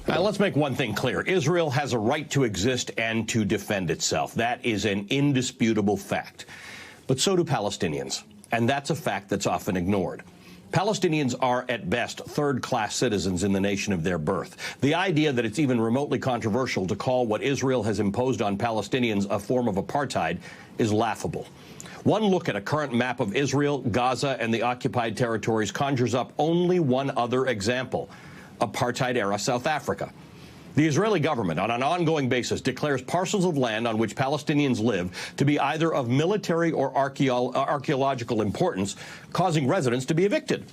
Let's make one thing clear. Israel has a right to exist and to defend itself. That is an indisputable fact. But so do Palestinians. And that's a fact that's often ignored. Palestinians are, at best, third-class citizens in the nation of their birth. The idea that it's even remotely controversial to call what Israel has imposed on Palestinians a form of apartheid is laughable. One look at a current map of Israel, Gaza, and the occupied territories conjures up only one other example: apartheid-era South Africa. The Israeli government, on an ongoing basis, declares parcels of land on which Palestinians live to be either of military or archaeological importance, causing residents to be evicted.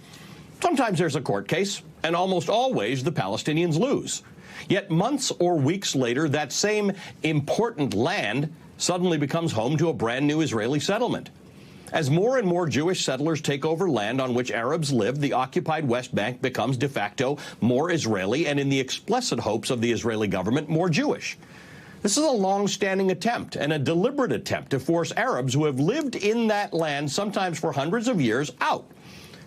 Sometimes there's a court case, and almost always the Palestinians lose. Yet months or weeks later, that same important land suddenly becomes home to a brand new Israeli settlement. As more and more Jewish settlers take over land on which Arabs live, the occupied West Bank becomes de facto more Israeli and, in the explicit hopes of the Israeli government, more Jewish. This is a long-standing attempt and a deliberate attempt to force Arabs who have lived in that land, sometimes for hundreds of years, out.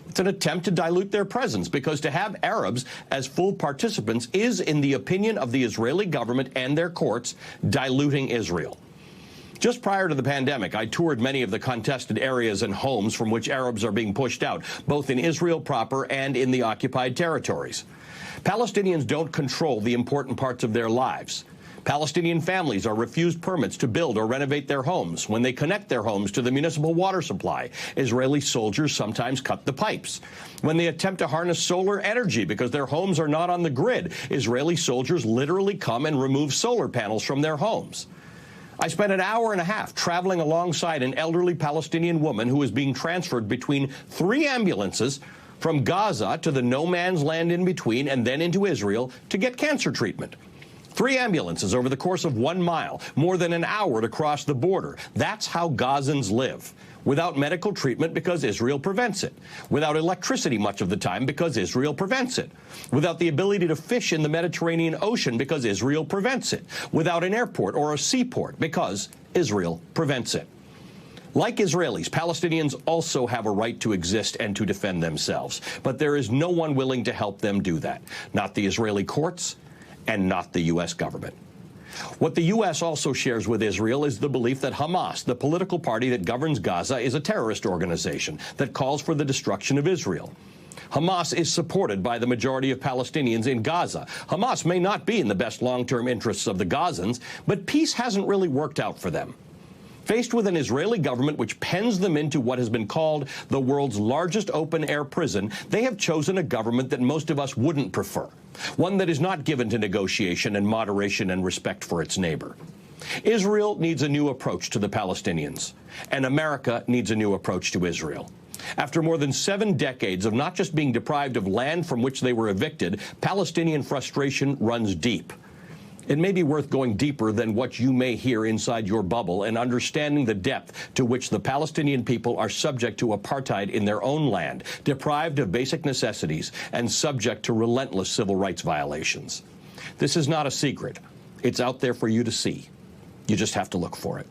It's an attempt to dilute their presence, because to have Arabs as full participants is, in the opinion of the Israeli government and their courts, diluting Israel. Just prior to the pandemic, I toured many of the contested areas and homes from which Arabs are being pushed out, both in Israel proper and in the occupied territories. Palestinians don't control the important parts of their lives. Palestinian families are refused permits to build or renovate their homes. When they connect their homes to the municipal water supply, Israeli soldiers sometimes cut the pipes. When they attempt to harness solar energy because their homes are not on the grid, Israeli soldiers literally come and remove solar panels from their homes. I spent an hour and a half traveling alongside an elderly Palestinian woman who was being transferred between 3 ambulances from Gaza to the no-man's land in between and then into Israel to get cancer treatment. 3 ambulances over the course of 1 mile, more than an hour to cross the border. That's how Gazans live. Without medical treatment because Israel prevents it. Without electricity much of the time because Israel prevents it. Without the ability to fish in the Mediterranean Ocean because Israel prevents it. Without an airport or a seaport because Israel prevents it. Like Israelis, Palestinians also have a right to exist and to defend themselves. But there is no one willing to help them do that. Not the Israeli courts and not the U.S. government. What the U.S. also shares with Israel is the belief that Hamas, the political party that governs Gaza, is a terrorist organization that calls for the destruction of Israel. Hamas is supported by the majority of Palestinians in Gaza. Hamas may not be in the best long-term interests of the Gazans, but peace hasn't really worked out for them. Faced with an Israeli government which pens them into what has been called the world's largest open-air prison, they have chosen a government that most of us wouldn't prefer, one that is not given to negotiation and moderation and respect for its neighbor. Israel needs a new approach to the Palestinians, and America needs a new approach to Israel. After more than 7 decades of not just being deprived of land from which they were evicted, Palestinian frustration runs deep. It may be worth going deeper than what you may hear inside your bubble and understanding the depth to which the Palestinian people are subject to apartheid in their own land, deprived of basic necessities, and subject to relentless civil rights violations. This is not a secret. It's out there for you to see. You just have to look for it.